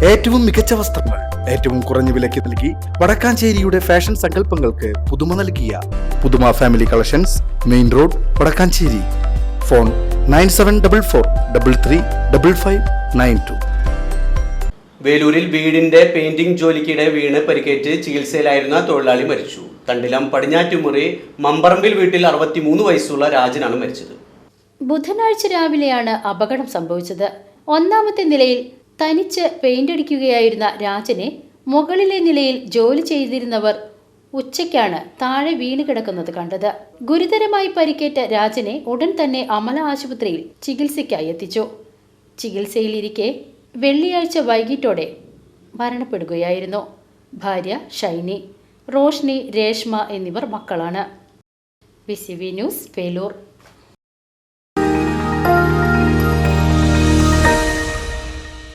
ഏറ്റവും മികച്ച വസ്ത്രങ്ങൾ ഏറ്റവും കുറഞ്ഞ വിലയ്ക്ക് നൽകി വടക്കാഞ്ചേരിയുടെ ഫാഷൻ സങ്കല്പങ്ങൾക്ക് പുതുമ നൽകിയ പുതുമ family collections, main road, Vadakkancherry. Phone 9744335592. വേലൂരിൽ വീടിന്റെ പെയിന്റിംഗ് ജോലിക്കിടെ വീണ് പരിക്കേറ്റ് ചികിത്സയിലായിരുന്ന തൊഴിലാളി മരിച്ചു. തണ്ടിലം പടിഞ്ഞാറ്റുമുറി മമ്പറമ്പിൽ വീട്ടിൽ 63 വയസ്സുള്ള രാജനാണ് മരിച്ചത്. ബുധനാഴ്ച രാവിലെയാണ് അപകടം സംഭവിച്ചത്. ഒന്നാമത്തെ നിലയിൽ തനിച്ച് പെയിന്റ് അടിക്കുകയായിരുന്ന രാജനെ മുകളിലെ നിലയിൽ ജോലി ചെയ്തിരുന്നവർ ഉച്ചയ്ക്കാണ് താഴെ വീണ് കിടക്കുന്നത് കണ്ടത്. ഗുരുതരമായി പരിക്കേറ്റ രാജനെ ഉടൻ തന്നെ അമല ആശുപത്രിയിൽ ചികിത്സയ്ക്കായി എത്തിച്ചു. ചികിത്സയിലിരിക്കെ വെള്ളിയാഴ്ച വൈകിട്ടോടെ മരണപ്പെടുകയായിരുന്നു. ഭാര്യ ഷൈനി, റോഷ്നി, രേഷ്മ എന്നിവർ മക്കളാണ്. BCV news, Velur.